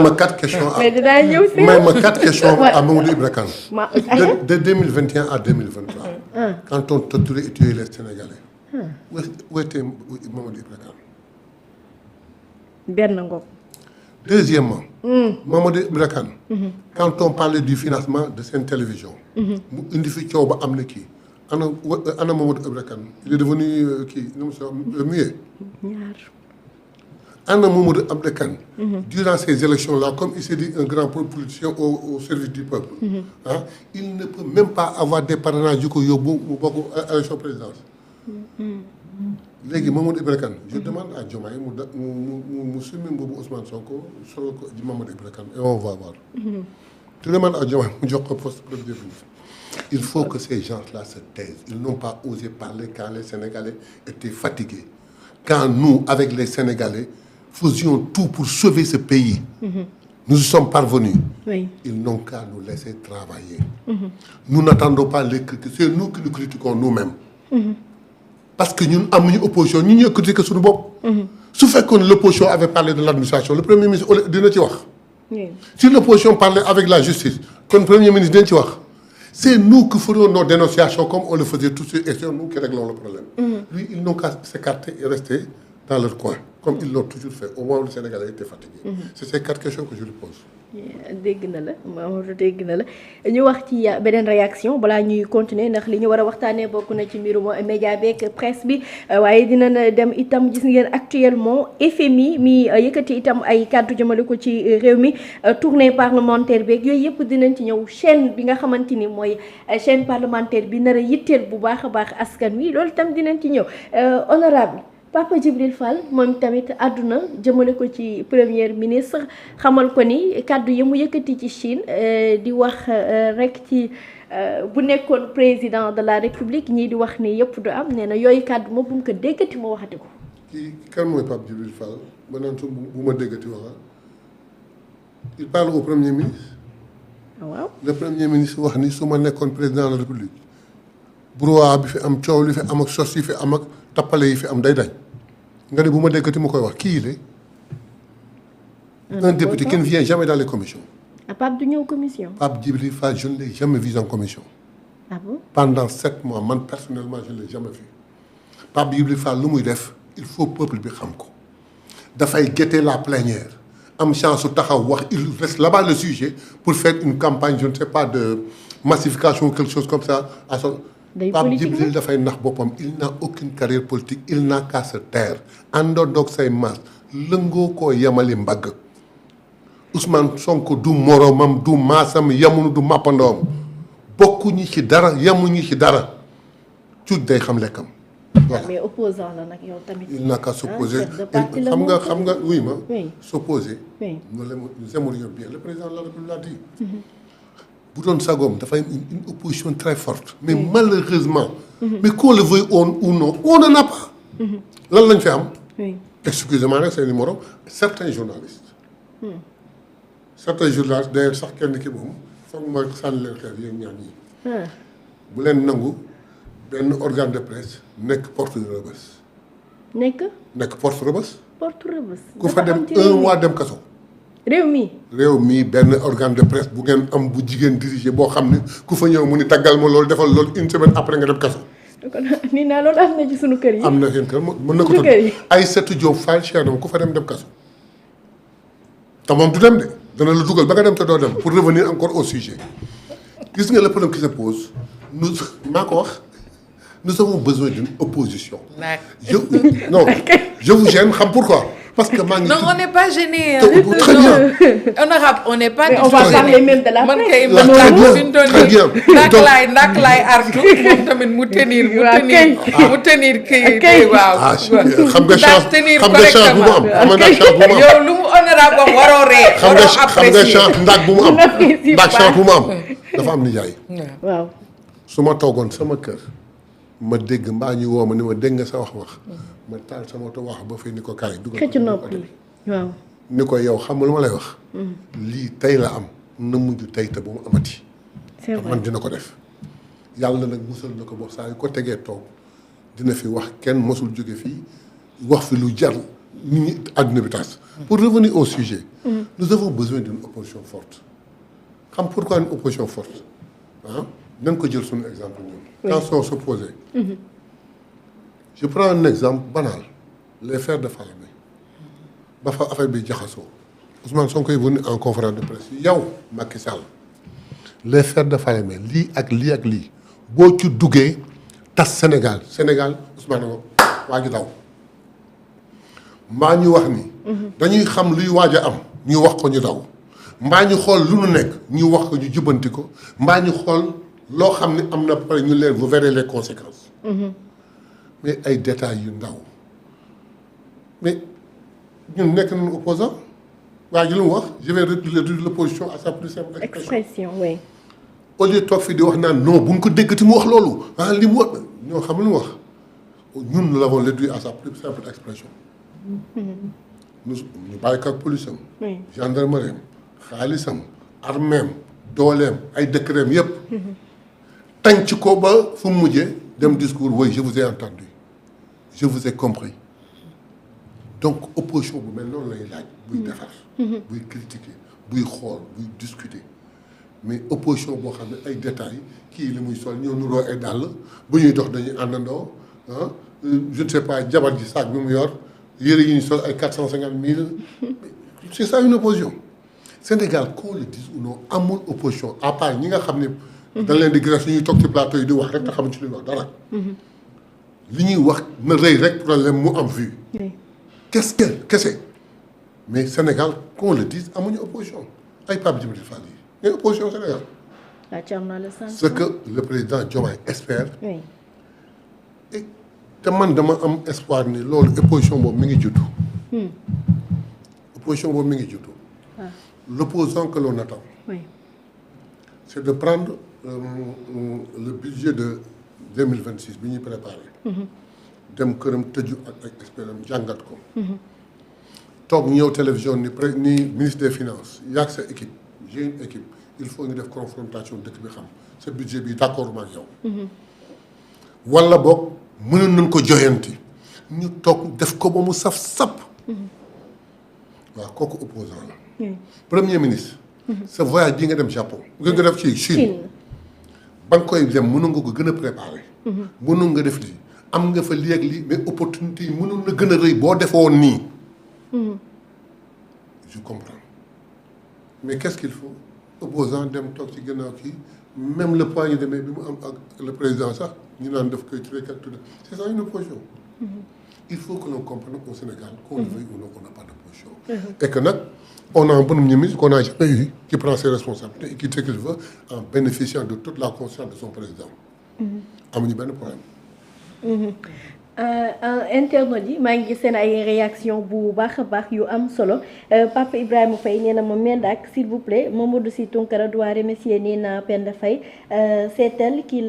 ma 4 questions mais dinaa ñëw si. mais ma 4 questions à Mamadou Ibra Kane. De 2021 à 2023. Quand on torturait et tuait les Sénégalais. Où était Mamadou Ibra Kane? benn ngoog. Deuxièmement, Mamadou Ibra Kane. Quand on parlait du financement de cette télévision. mu indi fi coow ba am na kii. ana Mamadou Ibra Kane il est devenu kii nu mu soxla muet. ñaar. Anna Mamadou Ibra Kane durant ces élections-là, comme il s'est dit un grand politicien au service du peuple, hein, il ne peut même pas avoir des parrainages yu ko yóbbu mu bokk élection présidentielle. Léegi Mamadou Ibra Kane je demande à Diomaye mu summi boobu Ousmane Sonko solo ko ji Mamadou Ibra Kane et on va voir. Je demande à Diomaye mu jox ko poste premier ministre. Il faut que ces gens-là se taisent. Ils n'ont pas osé parler quand les Sénégalais étaient fatigués. Quand nous, avec les Sénégalais, faisions tout pour sauver ce pays. Nous y sommes parvenus. Oui. Ils n'ont qu'à nous laisser travailler. Nous n'attendons pas les critiques. C'est nous qui nous critiquons nous-mêmes. Parce que nous avons une opposition. Nous nous critiquons sur nous. Si l'opposition avait parlé de l'administration, le Premier ministre dina ci wax. Si l'opposition parlait avec la justice, le Premier ministre dina ci wax. C'est nous qui ferons nos dénonciations comme on le faisait tous et c'est nous qui réglons le problème. Lui, ils n'ont qu'à s'écarter et rester dans leur coin, comme ils l'ont toujours fait, au moment où le Sénégalais était fatigué. C'est ces 4 questions que je lui pose. dégg na la Mamadou dégg na la ñu wax ci beneen réaction balaa ñuy continuer ndax li ñu war a waxtaanee bokk na ci mbirum média beeg presse bi waaye dina dem itam gis ngeen actuellement FMI mi yëkkati itam ay kàddu jëmale ko ci réew mi tournée parlementaire beeg yooyu yëpp dinañ ci ñëw chaîne bi nga xamante ni mooy chaîne parlementaire bi nar a yitteel bu baax a baax askan wi loolu itam dinañ ci ñëw honorable Papa Djibril Fall moom tamit àdduna jëmale ko ci premier ministre xamal ko ni kàddu yi mu yëkkati ci Chine di wax rek ci bu nekkoon président de la république ñii di wax ni yëpp du am nee na yooyu kàddu ma bu mu ko déggati ma waxati ko. kii kan mooy Papa Djibril Fall ba naan su bu ma déggati waxa il parle au premier ministre. waaw le premier ministre wax ni su ma nekkoon président de la république brouhaha bi fi am coow li fi am ak sos yi fi am ak tappale yi fi am day dañ nga ne bu ma déggati ma koy wax kii il est un député qui ne vient jamais dans les commissions. Pape du ñëw commission. Pape Djibril Fall je ne l'ai jamais vu en commission. Ah bon? Pendant 7 mois man personnellement je ne l'ai jamais vu. Pape Djibril Fall lu muy def il faut peuple bi xam ko dafay guetter la plénière am chance su taxaw wax il reste là-bas le sujet pour faire une campagne je ne sais pas de massification ou quelque chose comme ça à son. Pape Djibril dafay nax boppam il n'a aucune carrière politique il n'a qu'à se taire àndandoog say maas lëngoo koo yemali mbagg Ousmane Sonko du moromam du maasam yemunu du màppandoom bokkuñu ci dara yemuñu ci dara cuuj day xam lekkam voilà. Mais opposant la nag yow tamit. Il n'a qu'à s'opposer xam nga oui ma s'opposer nous aimerions bien le président de la République l'a dit. bu doon sagoom dafay une opposition très forte mais malheureusement mais qu'on le veuille ou non on n'en a pas lan lañ fi am excusez-moi nag seeni morom certains journalistes d'ailleurs sax kenn ki moom foog ma sànni leen xeer yéen ñaan yi bu leen nangu benn organe de presse nekk porte Rebeuss nekk porte Rebeuss ku fa dem 1 mois dem kaso réew mi benn organe de presse bu ngeen am bu jigéen dirigé boo xam ne ku fa ñëw mu ni taggal ma loolu defal loolu une semaine après nga dem kaso. nii naa loolu am na ci sunu kër yi. am na seen kër mën na ko tudd Aïssatou Diop Fall Cheikh ku fa dem kaso. te moom du dem de dana la dugal ba nga dem te doo dem pour revenir encore au sujet gis nga le problème qui se pose maa ko wax nous avons besoin d'une opposition. Je vous gêne xam pourquoi. Parce que non, on n'est pas gêné. Très bien. Honorable, on n'est pas du tout gêné. On va parler même de la presse. Très bien. Nak lay artu moom tamit mu tenir kii waaw. xam nga chance bu mu am. xam nga chance bu mu am. yow lu mu honorable waroo ree. xam nga chance ndax bu mu am. ndax chance bu mu am dafa am nijaay. waaw. su ma toogoon sama kër ma dégg mbaa ñu woo ma ni ma dégg nga sa wax. ma taal sama oto wax ba fay ni ko kaay dugal xëcc nopp waaw ni ko yow xam nga lu ma lay wax lii tey la am na mujj tey te bu mu amati c'est vrai man dina ko def yàlla nag musal na ko boo saa yu ko tegee toog dina fi wax kenn mosul jóge fii wax fi lu jar nit ñi àdduna bi tas. Pour revenir au sujet. Nous avons besoin d'une opposition forte. xam pourquoi une opposition forte ah nañ ko jël suñu exemple ñun. quand on s'opposait. Je prends un exemple banal les frères de Falémé ba fa affaire bi jaxasoo Ousmane Sonko est venu en conférence de presse yow Macky Sall les frères de Falémé lii ak lii ak lii boo ci duggee tas Sénégal Ousmane ngo waa ji daw mbaa ñu wax ni dañuy xam luy waaj a am ñu wax ko ñu daw mbaa ñu xool lu nu nekk ñu wax ko ñu jubbanti ko mbaa ñu xool loo xam ne am na pare ñu leen vous verrez les conséquences. Mais ay détails yu ndaw mais ñun nekk nañu opposant waa ji lu mu wax je vais réduire l'opposition à sa plus simple expression oui. au lieu toog fii di wax naan non bu ñu ko déggati mu wax loolu ah li mu wax ñoo xam lu mu wax ñun nous l'avons réduit à sa plus simple expression. ñu bàyyi ko ak police am. gendarmerie am xaalisam armeem dooleem ay décret yépp tànc ko ba fu mu mujjee dem discours oui je vous ai entendu je vous ai compris donc opposition bu mel noonu lay laaj. buy defar. buy critiquer buy xool buy discuter mais opposition boo xam ne ay détails kii li muy sol ñoo nuroo ay dàll bu ñuy dox dañuy àndandoo ah je ne sais pas jabar ji saak bi mu yor yére yi ñu sol ay 450 000 c'est ça une opposition. Sénégal qu'on le dise ou non amul opposition à part ñi nga xam ne. dañ leen di gis ñuy toog ci plateau yi di wax rek te xamuñ ci li ñuy wax dara. li ñuy wax na rëy rek problème mu am vue. kese mais Sénégal qu'on le dise amuñu opposition ay Pape Djibril Fall yi ñooy opposition Sénégal. ce que le président Diomaye espère. et te man dama am espoir ni loolu opposition boobu mi ngi juddu. opposition boobu mi ngi juddu. L'opposant que l'on attend. C'est de prendre le budget de 2026 bi ñuy préparé. dem këram tëju ak ay experts jàngat ko. toog ñëw télévision ni ministre des finances yaag sa équipe j'ai une équipe il faut ñu def confrontation dëkk bi xam sa budget bi d'accord ma ak yow. wala boog mënoon nañ ko joyanti ñu toog def ko ba mu saf sap. waaw kooku opposant la. Premier ministre. sa voyage bii nga dem Japon. nga def ci Chine. ba nga koy dem mënoon nga ko gën a préparer. mënoon nga def lii am nga fa lii ak lii mais opportunité yi mënoon na gën a rëy boo defoon nii. je comprends mais qu'est-ce qu'il faut opposant dem toog ci gannaaw kii même le point de mai bi mu am ak le président sax ñu naan def koy tuddee ak tuddee c'est ça une opposition. il faut que l'on comprenne au Sénégal qu'on le veuille ou non on n'a pas d'opposition. Et que nag on a un premier ministre qu'on n'a jamais eu qui prend ses responsabilités et qui fait qu'il veut en bénéficiant de toute la conscience de son président. amuñu benn problème. internautes yi maa ngi gis seen ay réaction bu baax a baax yu am solo Papa Ibrahima Faye nee na ma Mendak s'il vous plaît Mamadou Sy Tounkara doit remercier Nina Penda Faye c'est elle qui l'a